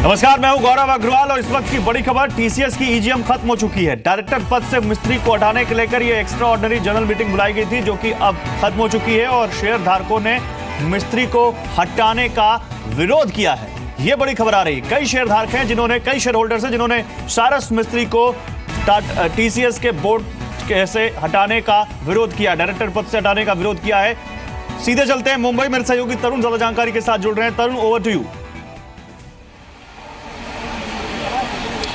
नमस्कार, मैं हूं गौरव अग्रवाल और इस वक्त की बड़ी खबर। टीसीएस की ईजीएम खत्म हो चुकी है। डायरेक्टर पद से मिस्त्री को हटाने के लेकर ये एक्स्ट्रा ऑर्डिनरी जनरल मीटिंग बुलाई गई थी, जो कि अब खत्म हो चुकी है और शेयर धारकों ने मिस्त्री को हटाने का विरोध किया है। ये बड़ी खबर आ रही है। कई शेयर धारक हैं जिन्होंने, कई शेयर होल्डर्स हैं जिन्होंने सारस मिस्त्री को टीसीएस के बोर्ड से हटाने का विरोध किया, डायरेक्टर पद से हटाने का विरोध किया है। सीधे चलते हैं मुंबई, मेरे सहयोगी तरुण ज्यादा जानकारी के साथ जुड़ रहे हैं। तरुण, ओवर टू यू।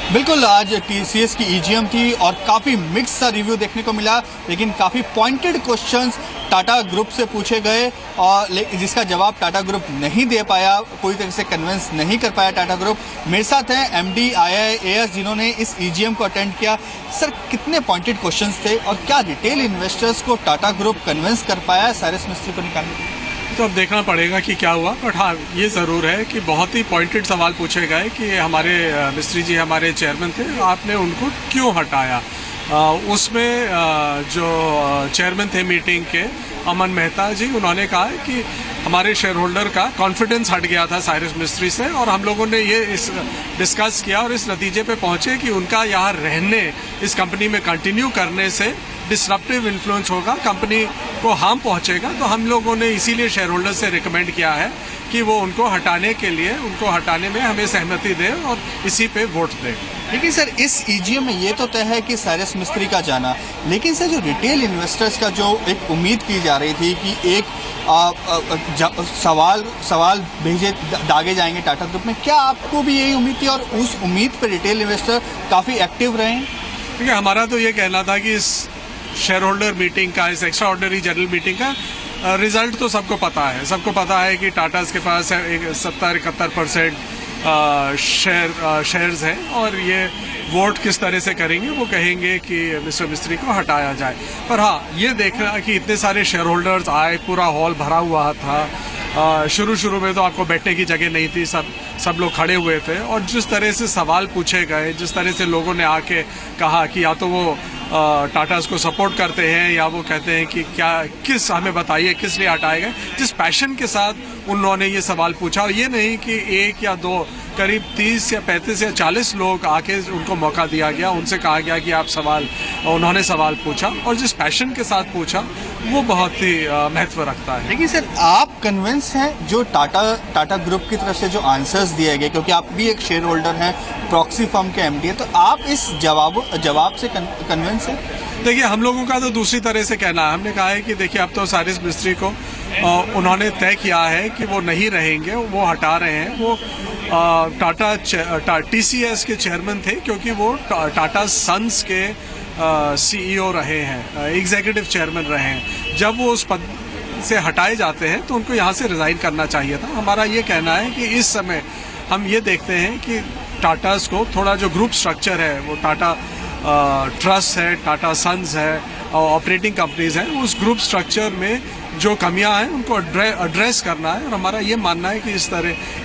बिल्कुल, आज टीसीएस की ईजीएम थी और काफ़ी मिक्स सा रिव्यू देखने को मिला, लेकिन काफ़ी पॉइंटेड क्वेश्चंस टाटा ग्रुप से पूछे गए और जिसका जवाब टाटा ग्रुप नहीं दे पाया, पूरी तरह से कन्विंस नहीं कर पाया टाटा ग्रुप। मेरे साथ हैं एमडी IIAS जिन्होंने इस ईजीएम को अटेंड किया। सर, कितने पॉइंटेड क्वेश्चंस थे और क्या रिटेल इन्वेस्टर्स को टाटा ग्रुप कन्विंस कर पाया सारस मिस्त्री को निकालने? तो अब देखना पड़ेगा कि क्या हुआ, बट हाँ ये ज़रूर है कि बहुत ही पॉइंटेड सवाल पूछे गए कि हमारे मिस्त्री जी हमारे चेयरमैन थे, आपने उनको क्यों हटाया। उसमें जो चेयरमैन थे मीटिंग के, अमन मेहता जी, उन्होंने कहा कि हमारे शेयर होल्डर का कॉन्फिडेंस हट गया था साइरस मिस्त्री से, और हम लोगों ने ये डिस्कस किया और इस नतीजे पे पहुंचे कि उनका यहाँ रहने, इस कंपनी में कंटिन्यू करने से डिसरप्टिव इन्फ्लुएंस होगा, कंपनी को हार्म पहुंचेगा। तो हम लोगों ने इसीलिए शेयर होल्डर से रिकमेंड किया है कि वो उनको हटाने के लिए, उनको हटाने में हमें सहमति दें और इसी पे वोट दें। लेकिन सर, इस ईजीएम में ये तो तय है कि साइरस मिस्त्री का जाना, लेकिन सर जो रिटेल इन्वेस्टर्स का जो एक उम्मीद की जा रही थी कि एक सवाल भेजे दागे जाएंगे टाटा ग्रुप में, क्या आपको भी यही उम्मीद थी और उस उम्मीद पर रिटेल इन्वेस्टर काफ़ी एक्टिव रहे? देखिए, हमारा तो ये कहना था कि इस शेयर होल्डर मीटिंग का, इस एक्स्ट्रा ऑर्डिनरी जनरल मीटिंग का रिजल्ट तो सबको पता है। सबको पता है कि टाटास के पास 70-71% शेयर्स हैं और ये वोट किस तरह से करेंगे, वो कहेंगे कि मिस्टर मिस्त्री को हटाया जाए। पर हाँ, ये देखना कि इतने सारे शेयर होल्डर्स आए, पूरा हॉल भरा हुआ था। शुरू में तो आपको बैठने की जगह नहीं थी, सब लोग खड़े हुए थे, और जिस तरह से सवाल पूछे गए, जिस तरह से लोगों ने आके कहा कि या तो वो टाटास को सपोर्ट करते हैं या वो कहते हैं कि किस हमें बताइए किस लिए हटाए गए, जिस पैशन के साथ उन्होंने ये सवाल पूछा। और ये नहीं कि एक या दो, करीब 30 या 35 या 40 लोग आके उनको मौका दिया गया, उनसे कहा गया कि उन्होंने सवाल पूछा, और जिस पैशन के साथ पूछा वो बहुत ही महत्व रखता है। लेकिन सर, आप कन्विंस हैं जो टाटा ग्रुप की तरफ से जो आंसर्स दिए गए, क्योंकि आप भी एक शेयर होल्डर हैं, प्रॉक्सी फर्म के MD है, तो आप इस जवाब से कन्विंस हैं? देखिए, हम लोगों का तो दूसरी तरह से कहना है। हमने कहा है कि देखिए, अब तो सारिस मिस्त्री को उन्होंने तय किया है कि वो नहीं रहेंगे, वो हटा रहे हैं। वो TCS के चेयरमैन थे, क्योंकि वो टाटा सन्स के CEO रहे हैं, एग्जीक्यूटिव चेयरमैन रहे हैं। जब वो उस पद से हटाए जाते हैं तो उनको यहाँ से रिज़ाइन करना चाहिए था। हमारा ये कहना है कि इस समय हम ये देखते हैं कि टाटास को थोड़ा जो ग्रुप स्ट्रक्चर है, वो टाटा ट्रस्ट है, टाटा सन्स है, ऑपरेटिंग कंपनीज हैं, उस ग्रुप स्ट्रक्चर में जो कमियां हैं उनको एड्रेस करना है। और हमारा ये मानना है कि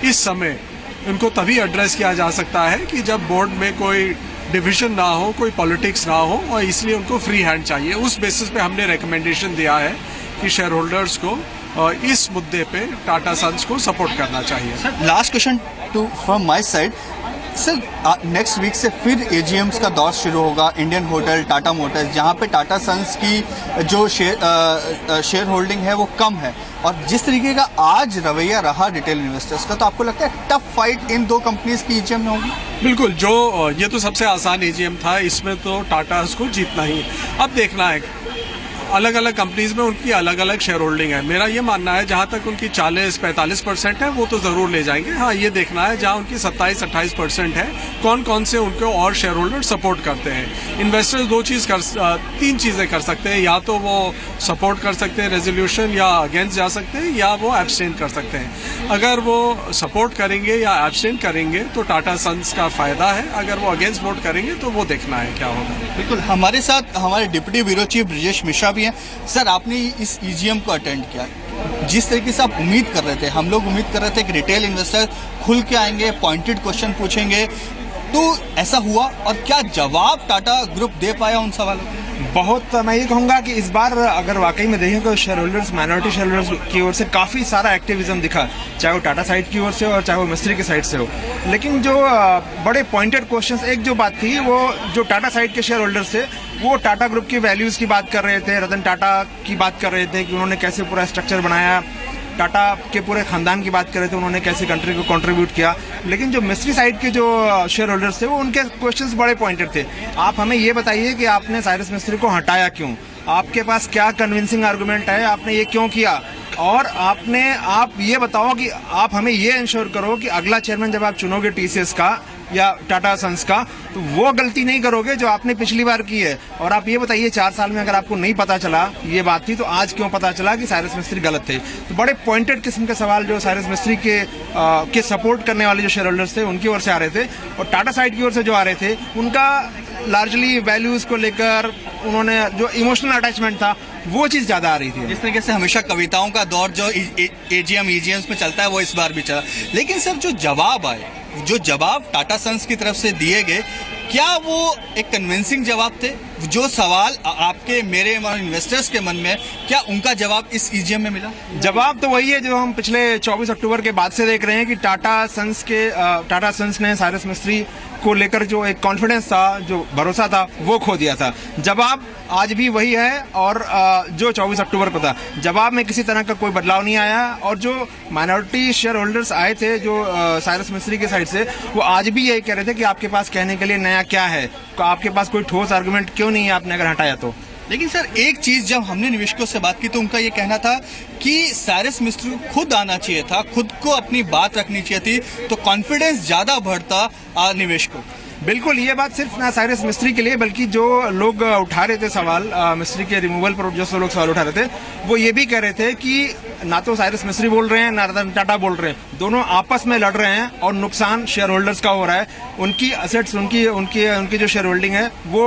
इस समय उनको तभी एड्रेस किया जा सकता है कि जब बोर्ड में कोई डिविजन ना हो, कोई पॉलिटिक्स ना हो, और इसलिए उनको फ्री हैंड चाहिए। उस बेसिस पे हमने रिकमेंडेशन दिया है कि शेयर होल्डर्स को इस मुद्दे पे टाटा सन्स को सपोर्ट करना चाहिए। Last question from my side sir, next week से फिर AGMs का दौर शुरू होगा। इंडियन होटल, टाटा मोटर्स, जहाँ पे टाटा सन्स की जो शेयर होल्डिंग है वो कम है, और जिस तरीके का आज रवैया रहा रिटेल इन्वेस्टर्स का, तो आपको लगता है टफ फाइट इन दो कंपनीज की EGM में होगी? बिल्कुल, ये तो सबसे आसान EGM था, इसमें तो टाटा को जीतना ही। अब देखना है, अलग अलग कंपनीज में उनकी अलग अलग शेयर होल्डिंग है। मेरा ये मानना है जहाँ तक उनकी 40-45% है वो तो ज़रूर ले जाएंगे। हाँ, ये देखना है जहाँ उनकी 27-28% है, कौन कौन से उनको और शेयर होल्डर सपोर्ट करते हैं। इन्वेस्टर्स तीन चीज़ें कर सकते हैं, या तो वो सपोर्ट कर सकते हैं रेजोल्यूशन, या अगेंस्ट जा सकते हैं, या वो एब्सटेन कर सकते हैं। अगर वो सपोर्ट करेंगे या एब्सटेन करेंगे तो टाटा सन्स का फ़ायदा है, अगर वो अगेंस्ट वोट करेंगे तो वो देखना है क्या होगा। बिल्कुल, हमारे साथ हमारे deputy bureau chief Brajesh Mishra भी हैं। सर, आपने इस EGM को अटेंड किया, जिस तरीके से आप उम्मीद कर रहे थे, हम लोग उम्मीद कर रहे थे कि रिटेल इन्वेस्टर खुल के आएंगे, पॉइंटेड क्वेश्चन पूछेंगे, तो ऐसा हुआ? और क्या जवाब टाटा ग्रुप दे पाया उन सवालों? बहुत मैं ये कहूँगा कि इस बार अगर वाकई में देखें तो share holders, minority share holders की ओर से काफ़ी सारा एक्टिविज्म दिखा, चाहे वो टाटा साइड की ओर से और चाहे वो मिस्त्री की साइड से हो। लेकिन जो बड़े पॉइंटेड क्वेश्चंस, एक जो बात थी वो जो टाटा साइड के शेयर होल्डर्स थे वो टाटा ग्रुप की वैल्यूज़ की बात कर रहे थे, रतन टाटा की बात कर रहे थे कि उन्होंने कैसे पूरा स्ट्रक्चर बनाया, टाटा के पूरे खानदान की बात कर रहे थे, उन्होंने कैसे कंट्री को कंट्रीब्यूट किया। लेकिन जो मिस्ट्री साइड के जो शेयर होल्डर्स थे वो उनके क्वेश्चंस बड़े पॉइंटेड थे। आप हमें ये बताइए कि आपने साइरस मिस्त्री को हटाया क्यों, आपके पास क्या कन्विंसिंग आर्गुमेंट है, आपने ये क्यों किया, और आप ये बताओ कि आप हमें ये इंश्योर करो कि अगला चेयरमैन जब आप चुनोगे टीसीएस का या टाटा सन्स का तो वो गलती नहीं करोगे जो आपने पिछली बार की है। और आप ये बताइए 4 साल में अगर आपको नहीं पता चला ये बात थी तो आज क्यों पता चला कि साइरस मिस्त्री गलत थे। तो बड़े पॉइंटेड किस्म के सवाल जो साइरस मिस्त्री के सपोर्ट करने वाले जो शेयर होल्डर्स थे उनकी ओर से आ रहे थे, और टाटा साइड की ओर से जो आ रहे थे उनका लार्जली वैल्यूज को लेकर उन्होंने जो इमोशनल अटैचमेंट था वो चीज़ ज़्यादा आ रही थी। जिस तरीके से हमेशा कविताओं का दौर जो ईजीएम्स में चलता है वो इस बार भी चला। लेकिन सर जो जवाब टाटा सन्स की तरफ से दिए गए, क्या वो एक कन्विंसिंग जवाब थे? जो सवाल आपके, मेरे और इन्वेस्टर्स के मन में, क्या उनका जवाब इस ईजीएम में मिला? जवाब तो वही है जो हम पिछले 24 अक्टूबर के बाद से देख रहे हैं कि टाटा सन्स ने साइरस मिस्त्री को लेकर जो एक कॉन्फिडेंस था, जो भरोसा था, वो खो दिया था। जवाब आज भी वही है और जो 24 अक्टूबर को था, जवाब में किसी तरह का कोई बदलाव नहीं आया। और जो माइनॉरिटी शेयर होल्डर्स आए थे जो साइरस मिस्त्री की साइड से, वो आज भी यही कह रहे थे कि आपके पास कहने के लिए नया क्या है, आपके पास कोई ठोस आर्गुमेंट क्यों नहीं है आपने अगर हटाया तो। लेकिन सर एक चीज जब हमने निवेशकों से बात की तो उनका ये कहना था कि साइरस मिस्त्री को खुद आना चाहिए था, खुद को अपनी बात रखनी चाहिए थी, तो कॉन्फिडेंस ज्यादा बढ़ता निवेशकों। बिल्कुल, ये बात सिर्फ ना साइरस मिस्त्री के लिए बल्कि जो लोग उठा रहे थे सवाल मिस्त्री के रिमूवल पर, जो लोग सवाल उठा रहे थे वो ये भी कह रहे थे कि ना तो साइरस मिस्त्री बोल रहे हैं ना रतन टाटा बोल रहे हैं, दोनों आपस में लड़ रहे हैं और नुकसान शेयर होल्डर्स का हो रहा है। उनकी असेट्स, उनकी जो शेयर होल्डिंग है वो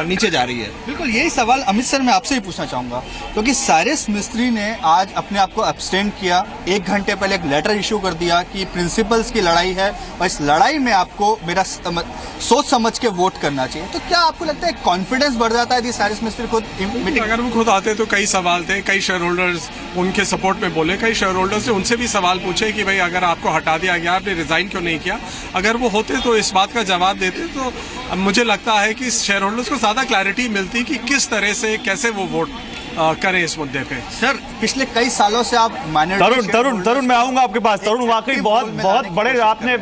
नीचे जा रही है। बिल्कुल, यही सवाल अमित सर मैं आपसे ही पूछना चाहूंगा, क्योंकि साइरस मिस्त्री ने आज अपने आप को एब्सटेंड किया, 1 घंटे पहले एक लेटर इशू कर दिया कि प्रिंसिपल्स की लड़ाई है और इस लड़ाई में आपको मेरा सोच समझ के वोट करना चाहिए। तो क्या आपको लगता है कॉन्फिडेंस बढ़ जाता है यदि साइरस मिस्त्री खुद मीटिंग? अगर वो खुद आते तो कई सवाल थे, कई शेयर होल्डर्स उनके सपोर्ट में बोले, कई शेयर होल्डर्स ने उनसे भी सवाल पूछे कि भाई अगर आपको हटा दिया गया, आपने रिजाइन क्यों नहीं किया। अगर वो होते तो इस बात का जवाब देते तो मुझे लगता है कि शेयर होल्डर्स को ज़्यादा क्लैरिटी मिलती कि किस तरह से कैसे वो वोट करें इस मुद्दे पे। सर पिछले कई सालों से आप तरुण मैं आऊंगा आपके पास। तरुण, वाकई बहुत बड़े आपने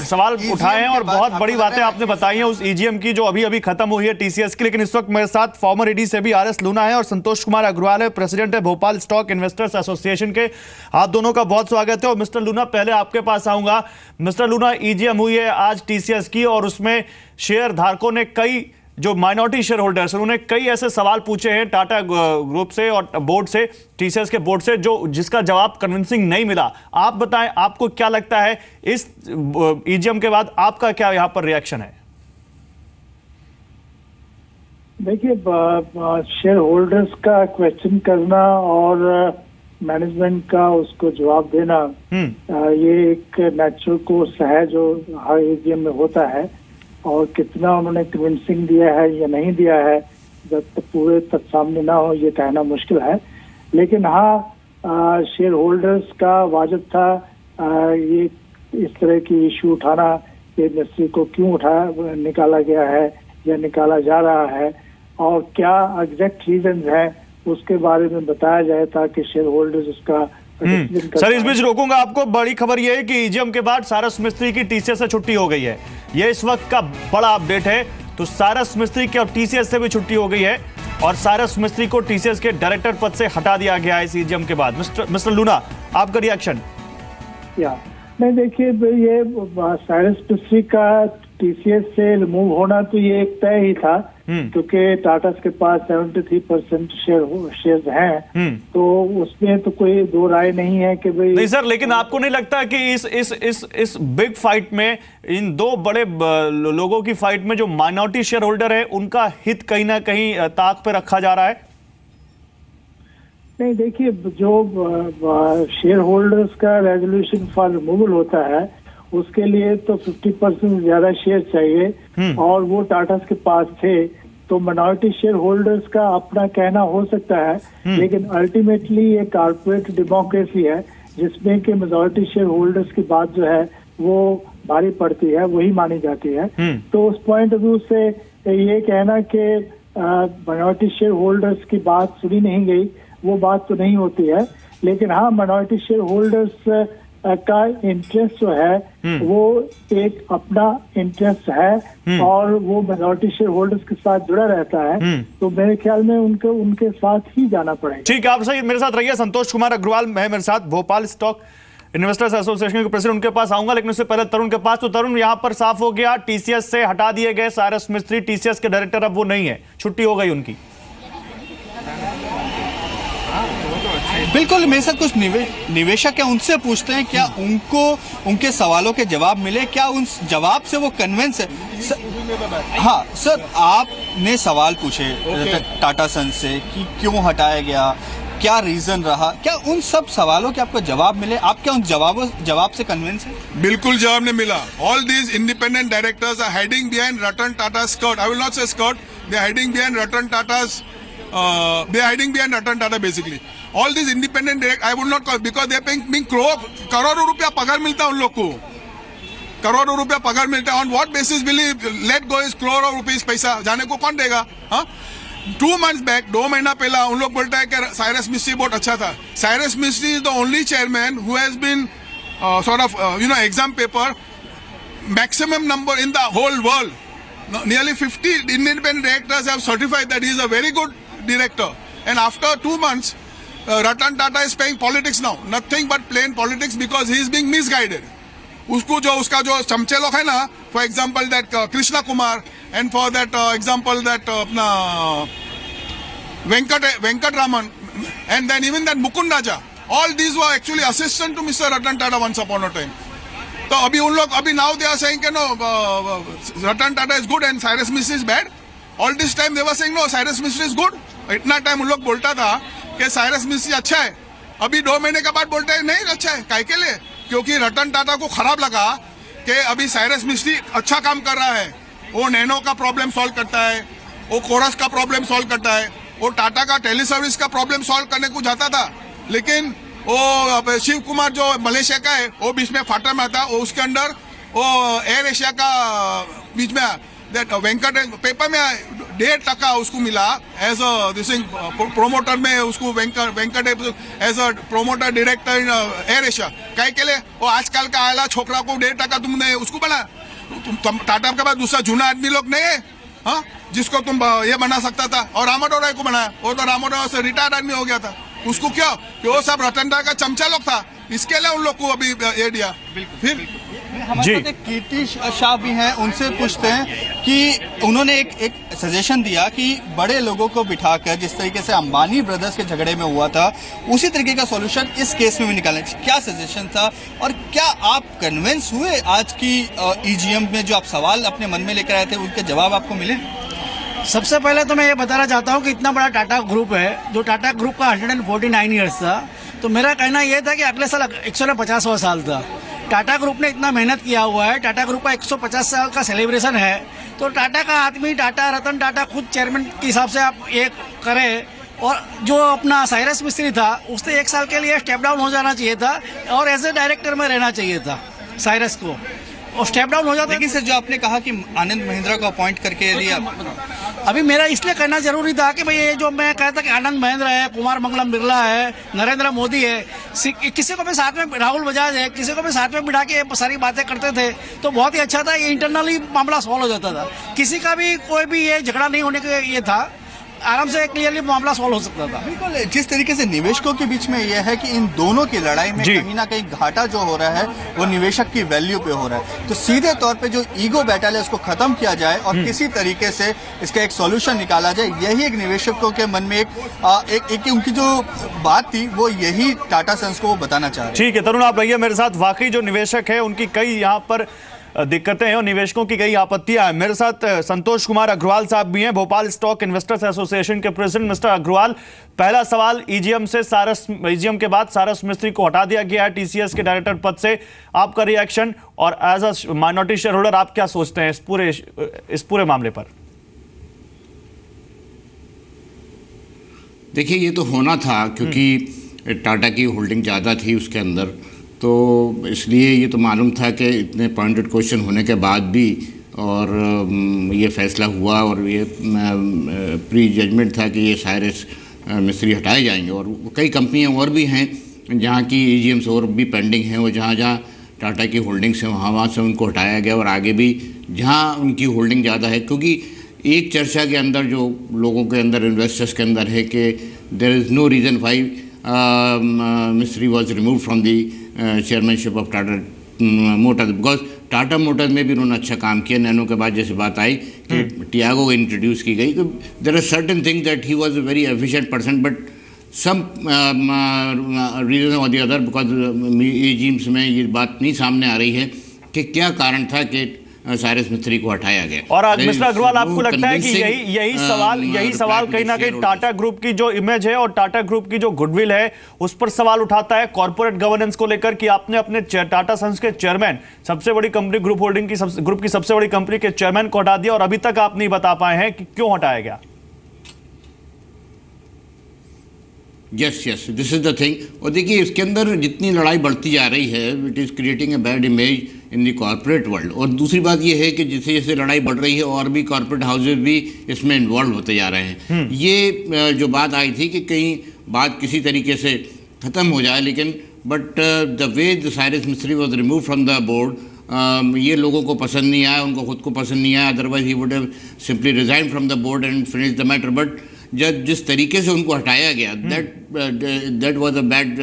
सवाल उठाए हैं और बहुत बड़ी बातें आपने बताई हैं उस ईजीएम की जो अभी खत्म हुई है टीसीएस की। लेकिन इस वक्त मेरे साथ फॉर्मर ईडी से भी आरएस लूना है और संतोष कुमार अग्रवाल है, प्रेसिडेंट है भोपाल स्टॉक इन्वेस्टर्स एसोसिएशन के। आप दोनों का बहुत स्वागत है। और मिस्टर लूना, पहले आपके पास आऊंगा। मिस्टर लूना, ईजीएम हुई है आज टीसीएस की और उसमें शेयर धारकों ने, कई जो माइनॉरिटी शेयर होल्डर्स, उन्होंने कई ऐसे सवाल पूछे हैं टाटा ग्रुप से और बोर्ड से, टीसीएस के बोर्ड से, जिसका जवाब कन्विंसिंग नहीं मिला। आप बताएं, आपको क्या लगता है इस ईजीएम के बाद आपका क्या यहां पर रिएक्शन है? देखिए, शेयर होल्डर्स का क्वेश्चन करना और मैनेजमेंट का उसको जवाब देना, ये एक नेचुरल कोर्स है जो हर ईजीएम में होता है। और कितना उन्होंने कन्विंसिंग दिया है या नहीं दिया है, जब तक पूरे तक सामने ना हो ये कहना मुश्किल है। लेकिन हाँ, शेयर होल्डर्स का वाजिब था ये इस तरह की इशू उठाना, ये मिस्त्री को क्यों निकाला गया है या निकाला जा रहा है और क्या एग्जैक्ट रीजंस हैं उसके बारे में बताया जाए ताकि शेयर होल्डर्स उसका सर इस बीच रोकूंगा आपको। बड़ी खबर यह है कि ईजीएम के बाद साइरस मिस्त्री की टीसीएस से छुट्टी हो गई है। यह इस वक्त का बड़ा अपडेट है। तो साइरस मिस्त्री की अब टीसीएस से भी छुट्टी हो गई है और साइरस मिस्त्री को टीसीएस के डायरेक्टर पद से हटा दिया गया है इस ईजीएम के बाद। मिस्टर लूना, आपका रिएक्शन? नहीं, देखिए, ये साइरस मिस्त्री का टीसीएस से रिमूव होना तो ये एक तय ही था, क्योंकि टाटा के पास 73% शेयर हैं, तो उसमें तो कोई दो राय नहीं है कि भाई। नहीं सर, लेकिन आपको नहीं लगता कि इस बिग फाइट में, इन दो बड़े लोगों की फाइट में जो माइनॉरिटी शेयर होल्डर है उनका हित कहीं ना कहीं ताक पे रखा जा रहा है? नहीं, देखिए, जो शेयर होल्डर्स का रेजोल्यूशन फॉर रिमूवल होता है उसके लिए तो 50% ज्यादा शेयर चाहिए और वो टाटा के पास थे, तो माइनॉरिटी शेयर होल्डर्स का अपना कहना हो सकता है, लेकिन अल्टीमेटली ये कॉर्पोरेट डेमोक्रेसी है जिसमें कि मेजॉरिटी शेयर होल्डर्स की बात जो है वो भारी पड़ती है, वही मानी जाती है। तो उस पॉइंट ऑफ व्यू से ये कहना कि माइनॉरिटी शेयर होल्डर्स की बात सुनी नहीं गई, वो बात तो नहीं होती है। लेकिन हाँ, माइनॉरिटी शेयर होल्डर्स का इंटरेस्ट जो है वो एक अपना इंटरेस्ट है और वो मेजॉरिटी शेयर होल्डर्स के साथ जुड़ा रहता है, तो मेरे ख्याल में उनके साथ ही जाना पड़ेगा। ठीक है, आप सही मेरे साथ रहिए। संतोष कुमार अग्रवाल है मेरे साथ, भोपाल स्टॉक इन्वेस्टर्स एसोसिएशन के प्रेसिडेंट, उनके पास आऊंगा, लेकिन उससे पहले तरुण के पास। तो तरुण, यहां पर साफ हो गया, टीसीएस से हटा दिए गए साइरस मिस्त्री, टीसीएस के डायरेक्टर अब वो नहीं है, छुट्टी हो गई उनकी। बिल्कुल, मेरे साथ कुछ निवेशक है, उनसे पूछते हैं क्या उनको उनके सवालों के जवाब मिले, क्या उन जवाब से वो कन्विंस है। हाँ सर, आपने सवाल पूछे टाटा सन्स से कि क्यों हटाया गया, क्या रीजन रहा, क्या उन सब सवालों के आपको जवाब मिले? आप क्या उन जवाब से कन्विंस है? बिल्कुल जवाब नहीं मिला। All these independent directors are hiding behind Ratan Tata skirt. I will not say skirt, they are hiding behind Ratan Tata's they are hiding behind Ratan Tata basically. All these independent direct, I would not call, because they are paying करोड़ों रुपया पगार मिलता है उन लोग को, करोड़ों रुपया पगार मिलता है। On what basis will he let go इस करोड़ों रुपीस पैसा, जाने को कौन देगा? हाँ, 2 months बैक, 2 महीना पहला उन लोग बोलता है कि साइरस मिस्त्री बहुत अच्छा था। Cyrus Mistry is the only chairman who has been sort of exam paper maximum number in the whole world. Nearly 50 independent directors have certified that he is a very good director, and after 2 months Ratan Tata is playing politics now, nothing but plain politics, because he is being misguided. उसका जो चमचे लोग है ना, for example that Krishna Kumar, and for that example that अपना Venkat Raman, and then even that Mukund Raja, all these were actually assistant to Mr. Ratan Tata once upon a time. तो अभी उन लोग now they are saying no, Ratan Tata is good and Cyrus Mistry is bad. All this time they were saying no, Cyrus Mistry is good. इतना time उन लोग बोलता था कि साइरस मिस्त्री अच्छा है, अभी 2 महीने के बाद बोलते हैं नहीं अच्छा है। काय के लिए? क्योंकि रतन टाटा को खराब लगा कि अभी साइरस मिस्त्री अच्छा काम कर रहा है, वो नैनो का प्रॉब्लम सॉल्व करता है, वो कोरस का प्रॉब्लम सॉल्व करता है, वो टाटा का टेली सर्विस का प्रॉब्लम सॉल्व करने को जाता था। लेकिन वो शिव कुमार जो मलेशिया का है, वो बीच में फाटा में आता, वो उसके अंदर वो एयर एशिया का बीच में वेंकट पेपर में 1.5% उसको मिला एज अ प्रोमोटर में, उसको Venkat as a promoter director in Air Asia. काय के लिए? वो आजकल का आयला छोकरा को 1.5% तुमने उसको बना, टाटा के बाद दूसरा जूना आदमी लोग नहीं है हाँ, जिसको तुम ये बना सकता था। और रामाडो राय को बनाया, वो तो रामाडो राय से रिटायर्ड आदमी हो गया था, उसको क्या कि वो सब रतन टाटा का चमचा लोग था, इसके लिए उन लोग को अभी ये दिया। फिर हमारे साथ एक कीर्ति शाह भी हैं, उनसे पूछते हैं कि उन्होंने एक सजेशन दिया कि बड़े लोगों को बिठाकर जिस तरीके से अंबानी ब्रदर्स के झगड़े में हुआ था, उसी तरीके का सॉल्यूशन इस केस में भी निकालना चाहिए। क्या सजेशन था और क्या आप कन्विंस हुए आज की ईजीएम में जो आप सवाल अपने मन में लेकर आए थे, उनके जवाब आपको मिले? सबसे पहले तो मैं ये बताना चाहता हूँ कि इतना बड़ा टाटा ग्रुप है, जो टाटा ग्रुप का 149 ईयर्स था, तो मेरा कहना यह था कि अगले साल 150वां साल था। टाटा ग्रुप ने इतना मेहनत किया हुआ है, टाटा ग्रुप का 150 साल का सेलिब्रेशन है, तो टाटा का आदमी टाटा रतन टाटा खुद चेयरमैन के हिसाब से आप एक करें। और जो अपना साइरस मिस्त्री था, उसने 1 साल के लिए स्टेप डाउन हो जाना चाहिए था और एज ए डायरेक्टर में रहना चाहिए था साइरस को, और स्टेप डाउन हो जाता। लेकिन सर जो आपने कहा कि आनंद महिंद्रा को अपॉइंट करके दिया, अभी मेरा इसलिए कहना जरूरी था कि भाई ये जो मैं कहता कि आनंद महिंद्रा है, कुमार मंगलम बिरला है, नरेंद्र मोदी है, किसी को भी साथ में, राहुल बजाज है, किसी को भी साथ में बिठा के सारी बातें करते थे तो बहुत ही अच्छा था, ये इंटरनली मामला सॉल्व हो जाता था, किसी का भी कोई भी ये झगड़ा नहीं होने का ये था, आराम से क्लियरली मामला सॉल्व हो सकता था। बिल्कुल, जिस तरीके से निवेशकों के बीच में यह है कि इन दोनों की लड़ाई में कहीं ना कहीं घाटा जो हो रहा है वो निवेशक की वैल्यू पे हो रहा है, तो सीधे तौर पे जो ईगो बैटल है उसको खत्म किया जाए और किसी तरीके से इसका एक सॉल्यूशन निकाला जाए, यही एक निवेशकों के मन में एक उनकी जो बात थी वो यही टाटा सन्स को वो बताना चाह रहे हैं। ठीक है तरुण, आप रहिए मेरे साथ। वाकई जो निवेशक है उनकी कई यहाँ पर दिक्कतें हैं और निवेशकों की कई आपत्तियां हैं। मेरे साथ संतोष कुमार अग्रवाल साहब भी हैं, भोपाल स्टॉक इन्वेस्टर्स एसोसिएशन के प्रेसिडेंट। मिस्टर अग्रवाल, पहला सवाल, ईजीएम के बाद साइरस मिस्त्री को हटा दिया गया है टीसीएस के डायरेक्टर पद से, आपका रिएक्शन और as a minority shareholder आप क्या सोचते हैं इस पूरे मामले पर? देखिए, ये तो होना था क्योंकि टाटा की होल्डिंग ज़्यादा थी उसके अंदर, तो इसलिए ये तो मालूम था कि इतने पॉइंटेड क्वेश्चन होने के बाद भी और ये फैसला हुआ और ये प्री जजमेंट था कि ये साइरस मिस्त्री हटाए जाएंगे। और कई कंपनियां और भी हैं जहाँ की EGMs और भी पेंडिंग हैं, और जहाँ जहाँ टाटा की होल्डिंग्स हैं वहाँ से उनको हटाया गया। और आगे भी जहाँ उनकी होल्डिंग ज़्यादा है, क्योंकि एक चर्चा के अंदर जो लोगों के अंदर, इन्वेस्टर्स के अंदर है कि there is no reason why Mistry was remove from the chairmanship of Tata Motors, because Tata Motors में भी उन्होंने अच्छा काम किया। नैनो के बाद जैसे बात आई कि टियागो इंट्रोड्यूस की गई, तो there are certain thing that he was a very efficient person, but some reason or the other, because EGMs में ये बात नहीं सामने आ रही है कि क्या कारण था कि साइरस मिस्त्री को हटाया गया। और मिस्टर अग्रवाल, आपको लगता है कि यही सवाल कहीं ना कहीं टाटा ग्रुप की जो इमेज है और टाटा ग्रुप की जो गुडविल है उस पर सवाल उठाता है, कॉर्पोरेट गवर्नेंस को लेकर, कि आपने अपने टाटा सन्स के चेयरमैन, सबसे बड़ी कंपनी ग्रुप होल्डिंग की ग्रुप की सबसे बड़ी कंपनी के चेयरमैन को हटा दिया और अभी तक आप नहीं बता पाए हैं कि क्यों हटाया गया? Yes, this is the thing. और देखिए, इसके अंदर जितनी लड़ाई बढ़ती जा रही है, it is creating a bad image in the corporate world. और दूसरी बात यह है कि जैसे जैसे लड़ाई बढ़ रही है और भी कॉर्पोरेट हाउसेज भी इसमें इन्वॉल्व होते जा रहे हैं। ये जो बात आई थी कि कहीं बात किसी तरीके से ख़त्म हो जाए, लेकिन but the way the Cyrus Mistry was remove from the board, ये लोगों को पसंद नहीं आया, उनको खुद को पसंद नहीं आया। Otherwise he would have simply resign from the board and finish the matter. But जब जिस तरीके से उनको हटाया गया, that was a bad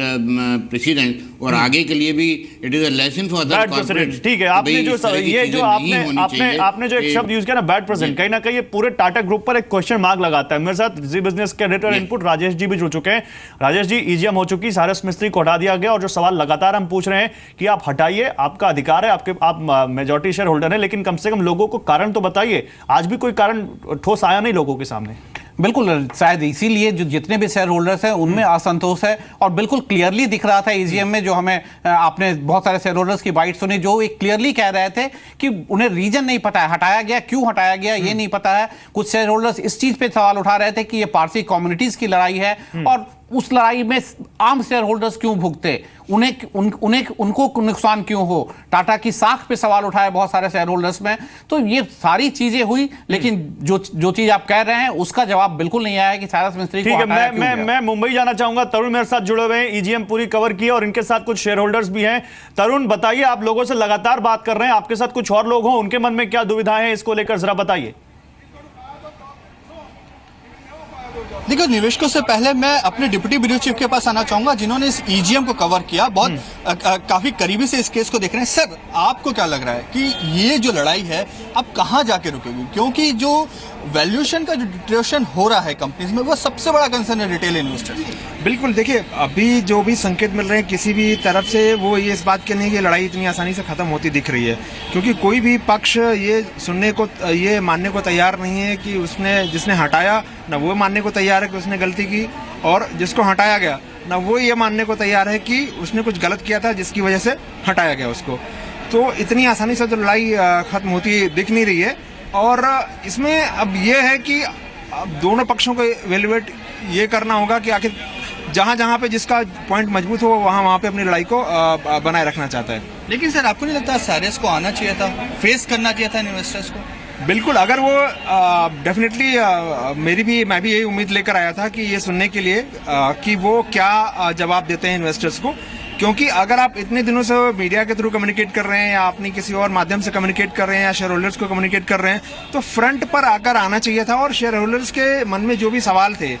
president, और आगे के लिए भी it is a lesson for other corporates. ठीक है, आपने जो आपने जो एक शब्द यूज किया ना, बैड प्रेसिडेंट, कहीं ना कहीं ये पूरे टाटा ग्रुप पर एक क्वेश्चन मार्क लगाता है। मेरे साथ जी बिजनेस के एडिटर इनपुट राजेश जी भी जुड़ चुके हैं। राजेश जी, EGM हो चुकी, साइरस मिस्त्री को हटा दिया गया, और जो सवाल लगातार हम पूछ रहे हैं कि आप हटाइए, आपका अधिकार है, आप मेजॉरिटी शेयर होल्डर है, लेकिन कम से कम लोगों को कारण तो बताइए। आज भी कोई कारण ठोस आया नहीं लोगों के सामने। बिल्कुल, शायद इसीलिए जो जितने भी शेयर होल्डर्स हैं उनमें असंतोष है, और बिल्कुल क्लियरली दिख रहा था EGM में, जो हमें आपने बहुत सारे शेयर होल्डर्स की बाइट सुनी जो एक क्लियरली कह रहे थे कि उन्हें रीजन नहीं पता है, हटाया गया, क्यों हटाया गया ये नहीं पता है। कुछ शेयर होल्डर्स इस चीज पे सवाल उठा रहे थे कि ये पारसी कम्युनिटीज की लड़ाई है, और उस लड़ाई में आम शेयर होल्डर्स क्यों भुगते, उनको नुकसान क्यों हो। टाटा की साख पे सवाल उठाए बहुत सारे शेयर होल्डर्स में। तो ये सारी चीजें हुई, लेकिन जो चीज आप कह रहे हैं उसका जवाब बिल्कुल नहीं आया कि साइरस मिस्त्री को हटाया क्यों गया। मैं मुंबई जाना चाहूंगा। तरुण मेरे साथ जुड़े हुए हैं, EGM पूरी कवर की है और इनके साथ कुछ शेयर होल्डर्स भी हैं। तरुण, बताइए, आप लोगों से लगातार बात कर रहे हैं, आपके साथ कुछ और लोग हों, उनके मन में क्या दुविधाएं हैं इसको लेकर, जरा बताइए। देखो, निवेशकों से पहले मैं अपने डिप्टी ब्यूरो चीफ के पास आना चाहूंगा, जिन्होंने इस EGM को कवर किया, बहुत काफी करीबी से इस केस को देख रहे हैं। सर, आपको क्या लग रहा है कि ये जो लड़ाई है अब कहां जाके रुकेगी? क्योंकि जो वैल्यूएशन का जो डिटोरेशन हो रहा है कंपनीज में, वो सबसे बड़ा कंसर्न है रिटेल इन्वेस्टर्स। बिल्कुल, देखिए, अभी जो भी संकेत मिल रहे हैं किसी भी तरफ से, वो ये इस बात के नहीं कि लड़ाई इतनी आसानी से खत्म होती दिख रही है, क्योंकि कोई भी पक्ष ये मानने को तैयार नहीं है कि जिसने हटाया ना वो मानने को तैयार है कि उसने गलती की, और जिसको हटाया गया ना वो ये मानने को तैयार है कि उसने कुछ गलत किया था जिसकी वजह से हटाया गया उसको। तो इतनी आसानी से तो लड़ाई खत्म होती दिख नहीं रही है। और इसमें अब ये है कि अब दोनों पक्षों को इवेल्युएट ये करना होगा कि आखिर जहां पे जिसका पॉइंट मजबूत हो वहां पे अपनी लड़ाई को बनाए रखना चाहता है। लेकिन सर, आपको नहीं लगता साइरस को आना चाहिए था, फेस करना चाहिए था इन्वेस्टर्स को? बिल्कुल, अगर वो डेफिनेटली मैं भी यही उम्मीद लेकर आया था कि ये सुनने के लिए कि वो क्या जवाब देते हैं इन्वेस्टर्स को, क्योंकि अगर आप इतने दिनों से मीडिया के थ्रू कम्युनिकेट कर रहे हैं या अपनी किसी और माध्यम से कम्युनिकेट कर रहे हैं या शेयर होल्डर्स को कम्युनिकेट कर रहे हैं, तो फ्रंट पर आकर आना चाहिए था और शेयर होल्डर्स के मन में जो भी सवाल थे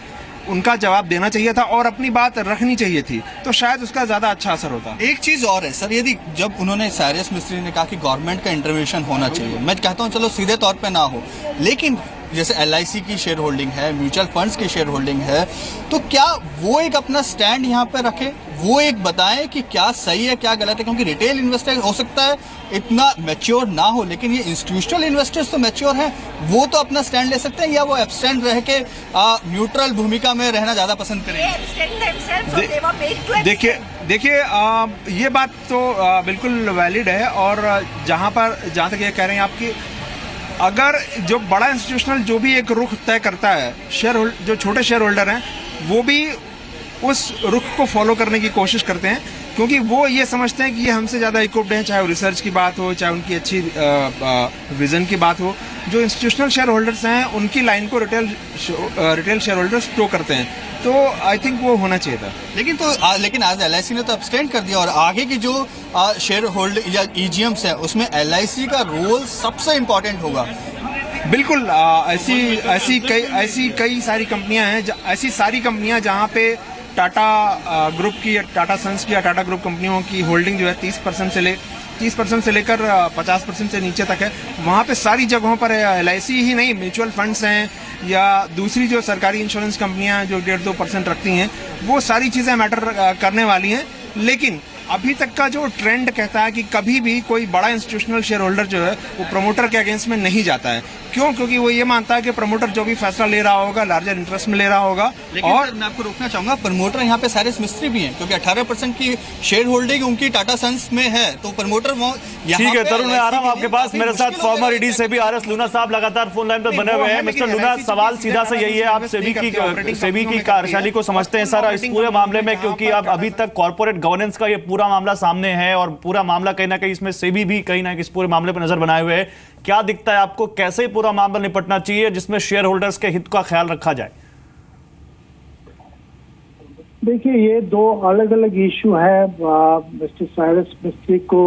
उनका जवाब देना चाहिए था और अपनी बात रखनी चाहिए थी, तो शायद उसका ज्यादा अच्छा असर होता। एक चीज और है सर, यदि जब उन्होंने साइरस मिस्त्री ने कहा कि गवर्नमेंट का इंटरवेंशन होना चाहिए, मैं कहता हूं चलो सीधे तौर पे ना हो, लेकिन जैसे LIC की शेयर होल्डिंग है, म्यूचुअल फंड्स की शेयर होल्डिंग है, तो क्या वो एक अपना स्टैंड यहाँ पे रखे, वो एक बताएं कि क्या सही है क्या गलत है? क्योंकि रिटेल इन्वेस्टर हो सकता है इतना मैच्योर ना हो, लेकिन ये इंस्टीट्यूशनल इन्वेस्टर्स तो मैच्योर हैं, वो तो अपना स्टैंड ले सकते हैं, या वो एब्सटेंड रह के न्यूट्रल भूमिका में रहना ज्यादा पसंद करेंगे? देखिए ये बात तो बिल्कुल वैलिड है, और जहाँ तक ये कह रहे हैं आपकी, अगर जो बड़ा इंस्टीट्यूशनल जो भी एक रुख तय करता है, जो छोटे शेयर होल्डर हैं वो भी उस रुख को फॉलो करने की कोशिश करते हैं, क्योंकि वो ये समझते हैं कि ये हमसे ज़्यादा इक्विप्ड हैं, चाहे वो रिसर्च की बात हो, चाहे उनकी अच्छी विजन की बात हो। जो इंस्टीट्यूशनल शेयर होल्डर्स हैं उनकी लाइन को रिटेल शेयर होल्डर्स प्रो करते हैं, तो आई थिंक वो होना चाहिए था। लेकिन आज LIC ने तो अब्सटेंड कर दिया, और आगे की जो शेयर होल्डर या EGMs है उसमें LIC का रोल सबसे इम्पोर्टेंट होगा। बिल्कुल, ऐसी कई सारी कंपनियां हैं, ऐसी सारी कंपनियां जहां पे टाटा ग्रुप की या टाटा सन्स की या टाटा ग्रुप कंपनियों की होल्डिंग जो है 30% से लेकर 50% से नीचे तक है। वहाँ पे सारी जगहों पर LIC ही नहीं, म्यूचुअल फंड्स हैं या दूसरी जो सरकारी इंश्योरेंस कंपनियां जो 1.5-2% रखती हैं, वो सारी चीज़ें मैटर करने वाली हैं। लेकिन अभी तक का जो ट्रेंड कहता है कि कभी भी कोई बड़ा इंस्टीट्यूशनल शेयर होल्डर जो है वो प्रमोटर के अगेंस्ट में नहीं जाता है। क्यों? क्योंकि वो ये मानता है कि प्रमोटर जो भी फैसला ले रहा होगा लार्जर इंटरेस्ट में ले रहा होगा। और मैं आपको रोकना चाहूंगा, प्रमोटर यहाँ पे साइरस मिस्त्री भी हैं, क्योंकि 18% की शेयर होल्डिंग उनकी टाटा सन्स में है, तो प्रमोटर ठीक है। तरुण, मैं आ रहा हूँ आपके पास। मेरे साथ farmer ED SEBI RS Luna साहब लगातार फोन लाइन पर बने हुए हैं। मिस्टर लूना, सवाल सीधा से यही है, आप सेबी की कार्यशैली को समझते हैं सर इस पूरे मामले में, क्योंकि अब अभी तक कॉर्पोरेट गवर्नेंस का ये पूरा मामला सामने है और पूरा मामला कहीं ना कहीं इसमें सेबी भी कहीं ना कहीं इस पूरे मामले पर नजर बनाए हुए है। क्या दिखता है आपको, कैसे पूरा मामला निपटना चाहिए जिसमें शेयर होल्डर्स के हित का ख्याल रखा जाए? देखिए, ये दो अलग अलग इशू है। मिस्टर साइरस मिस्त्री को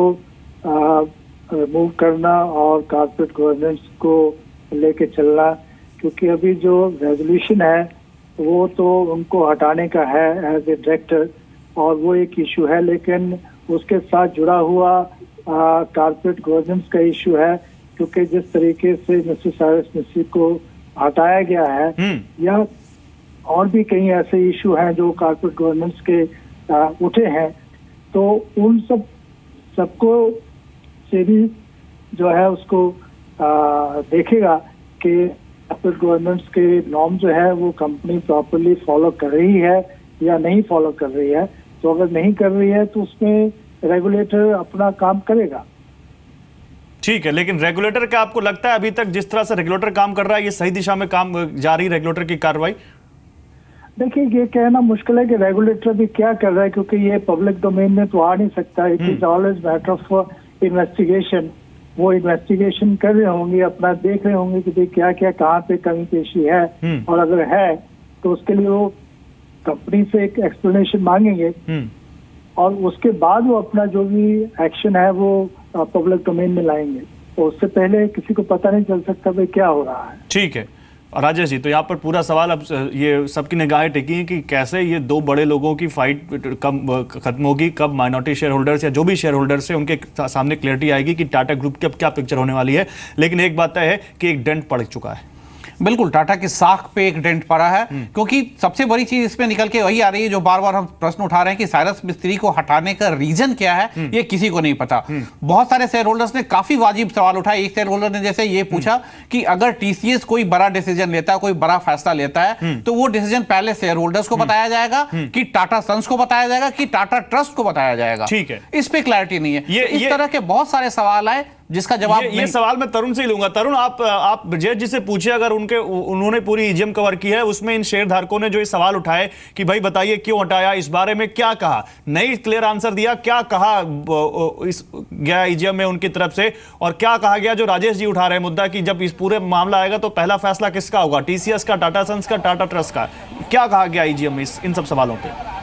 रिमूव करना और कॉर्पोरेट गवर्नेंस को लेके चलना, क्योंकि अभी जो रेजोल्यूशन है वो तो उनको हटाने का है एज ए डायरेक्टर, और वो एक इशू है। लेकिन उसके साथ जुड़ा हुआ कॉर्पोरेट गवर्नेंस का इशू है, क्योंकि जिस तरीके से मिस्टर साइरस मिस्त्री को हटाया गया है, या और भी कई ऐसे इशू हैं जो कॉर्पोरेट गवर्नेंस के उठे हैं, तो उन सबको सेबी जो है उसको देखेगा कि कॉर्पोरेट गवर्नेंस के नॉर्म जो है वो कंपनी प्रॉपरली फॉलो कर रही है या नहीं फॉलो कर रही है। तो अगर नहीं कर रही है तो उसमें रेगुलेटर अपना काम करेगा। ठीक है, लेकिन रेगुलेटर का आपको लगता है अभी तक जिस तरह से रेगुलेटर काम कर रहा है, ये सही दिशा में काम जारी रेगुलेटर की कार्रवाई? देखिए, ये कहना मुश्किल है कि रेगुलेटर भी क्या कर रहा है, क्योंकि ये पब्लिक डोमेन में तो आ नहीं सकता। It is always matter of investigation. वो इन्वेस्टिगेशन कर रहे होंगे, अपना देख रहे होंगे कि भाई क्या क्या कहाँ पे कमी पेशी है, और अगर है तो उसके लिए वो कंपनी से एक एक्सप्लेनेशन मांगेंगे, और उसके बाद वो अपना जो भी एक्शन है वो पब्लिक डोमेन में लाएंगे। तो उससे पहले किसी को पता नहीं चल सकता भाई क्या हो रहा है। ठीक है राजेश जी, तो यहाँ पर पूरा सवाल अब ये सबकी निगाहें टिकी हैं कि कैसे ये दो बड़े लोगों की फाइट कब खत्म होगी, कब माइनॉरिटी शेयर होल्डर्स या जो भी शेयर होल्डर्स है उनके सामने क्लियरिटी आएगी कि टाटा ग्रुप की अब क्या पिक्चर होने वाली है। लेकिन एक बात तय है कि एक डेंट पड़ चुका है। बिल्कुल, टाटा की साख पे एक डेंट पड़ा है, क्योंकि सबसे बड़ी चीज इसमें निकल के वही आ रही है जो बार बार हम प्रश्न उठा रहे हैं कि साइरस मिस्त्री को हटाने का रीजन क्या है, ये किसी को नहीं पता। बहुत सारे शेयर होल्डर्स ने काफी वाजिब सवाल उठाए। एक शेयर होल्डर ने जैसे ये पूछा कि अगर TCS कोई बड़ा डिसीजन लेता है, कोई बड़ा फैसला लेता है, तो वो डिसीजन पहले शेयर होल्डर्स को बताया जाएगा कि टाटा सन्स को बताया जाएगा कि टाटा ट्रस्ट को बताया जाएगा? ठीक है, इस पे क्लैरिटी नहीं है। इस तरह के बहुत सारे सवाल आए जिसका जवाब ये सवाल मैं तरुण से ही लूंगा। तरुण, आप जज जी से पूछिए, अगर उन्होंने पूरी EGM कवर की है, उसमें इन शेयर धारकों ने जो ये सवाल उठाए कि भाई बताइए क्यों हटाया, इस बारे में क्या कहा, नहीं क्लियर आंसर दिया, क्या कहा इस गया EGM में उनकी तरफ से, और क्या कहा गया जो राजेश जी उठा रहे हैं मुद्दा कि जब इस पूरे मामला आएगा तो पहला फैसला किसका होगा, TCS का, टाटा सन्स का, टाटा ट्रस्ट का, क्या कहा गया EGM में इन सब सवालों पर?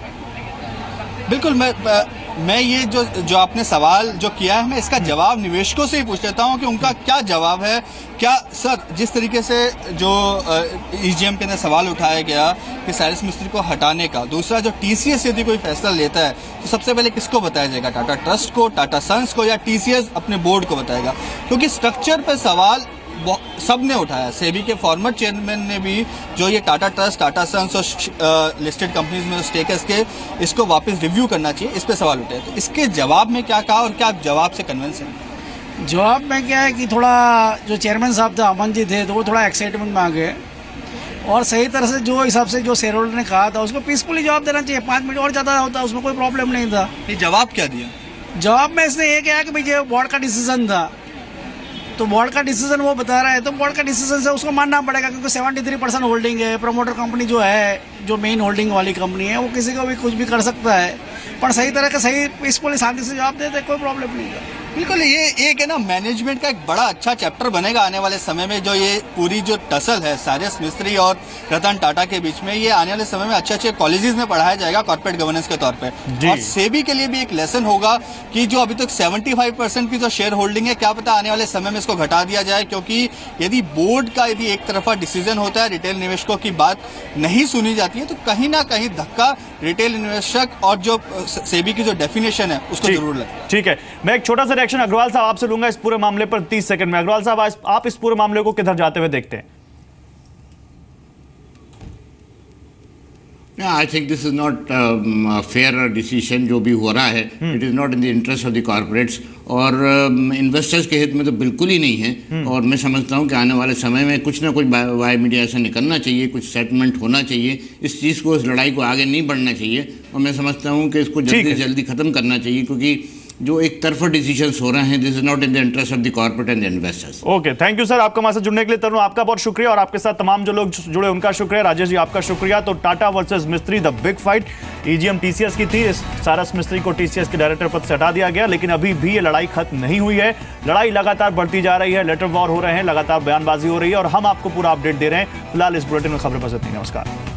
बिल्कुल, मैं ये जो आपने सवाल जो किया है, मैं इसका जवाब निवेशकों से ही पूछ लेता हूं कि उनका क्या जवाब है। क्या सर, जिस तरीके से जो EGM के अंदर सवाल उठाया गया कि साइरस मिस्त्री को हटाने का, दूसरा जो TCS यदि कोई फैसला लेता है तो सबसे पहले किसको बताया जाएगा, टाटा ट्रस्ट को, टाटा सन्स को, या TCS अपने बोर्ड को बताएगा? क्योंकि स्ट्रक्चर पर सवाल सब ने उठाया। सेबी के फॉर्मर चेयरमैन ने भी जो ये टाटा ट्रस्ट, टाटा सन्स और लिस्टेड कंपनीज में स्टेक है इसको वापस रिव्यू करना चाहिए, इस पे सवाल उठाए। तो इसके जवाब में क्या कहा और क्या आप जवाब से कन्विंस हैं? जवाब में क्या है कि थोड़ा जो चेयरमैन साहब थे, अमन जी थे, तो वो थोड़ा एक्साइटमेंट में आ गए, और सही तरह से जो हिसाब से जो शेयर होल्डर ने कहा था उसको पीसफुली जवाब देना चाहिए। 5 मिनट और ज़्यादा होता, उसमें कोई प्रॉब्लम नहीं था। ये जवाब क्या दिया? जवाब में इसने ये कहा कि भाई ये बोर्ड का डिसीजन था, तो बोर्ड का डिसीजन वो बता रहा है, तो बोर्ड का डिसीजन से उसको मानना पड़ेगा, क्योंकि 73% होल्डिंग है। प्रमोटर कंपनी जो है जो मेन होल्डिंग वाली कंपनी है वो किसी को भी कुछ भी कर सकता है, पर सही तरह का सही पीसफुली शांति से जवाब देते, कोई प्रॉब्लम नहीं है। बिल्कुल, ये एक है ना मैनेजमेंट का एक बड़ा अच्छा चैप्टर बनेगा आने वाले समय में, जो ये पूरी जो टसल है साजिश मिस्त्री और रतन टाटा के बीच में, ये आने वाले समय में अच्छे अच्छे कॉलेजेस में पढ़ाया जाएगा कॉर्पोरेट गवर्नेंस के तौर पे। और सेबी के लिए भी एक लेसन होगा कि जो अभी तक 75% की जो शेयर होल्डिंग है, क्या पता आने वाले समय में इसको घटा दिया जाए, क्योंकि यदि बोर्ड का यदि एक तरफा डिसीजन होता है, रिटेल निवेशकों की बात नहीं सुनी जाती है, तो कहीं ना कहीं धक्का रिटेल निवेशक और जो सेबी की जो डेफिनेशन है उसको जरूर लगे। ठीक है, मैं एक छोटा सा रिएक्शन अग्रवाल साहब आपसे लूंगा इस पूरे मामले पर 30 सेकंड में। अग्रवाल साहब, आप इस पूरे मामले को किधर जाते हुए देखते हैं? I think this is not fair decision जो भी हो रहा है। It is not in the interest of the corporates और इन्वेस्टर्स के हित में तो बिल्कुल ही नहीं है। और मैं समझता हूँ कि आने वाले समय में कुछ ना कुछ वाई मीडिया से निकलना चाहिए, कुछ सेटलमेंट होना चाहिए, इस चीज़ को, इस लड़ाई को आगे नहीं बढ़ना चाहिए। और मैं समझता हूँ कि इसको जल्दी से जल्दी खत्म करना चाहिए, क्योंकि जो एक तरफा डिसीजंस हो रहे हैं, this is not in the interest of the corporate and the investors. Okay, thank you sir, आपका हमारे साथ जुड़ने के लिए। तरुण, आपका बहुत शुक्रिया और आपके साथ तमाम जो लोग जुड़े उनका शुक्रिया। राजेश जी, आपका शुक्रिया। तो टाटा वर्सेस मिस्त्री, the big fight, EGM TCS की थी। सारस मिस्त्री को टीसीएस के डायरेक्टर पद से हटा दिया गया, लेकिन अभी भी ये लड़ाई खत्म नहीं हुई है। लड़ाई लगातार बढ़ती जा रही है, लेटर वॉर हो रहे हैं, लगातार बयानबाजी हो रही है और हम आपको पूरा अपडेट दे रहे हैं। फिलहाल इस बुलेटिन में खबरें बस इतनी। नमस्कार।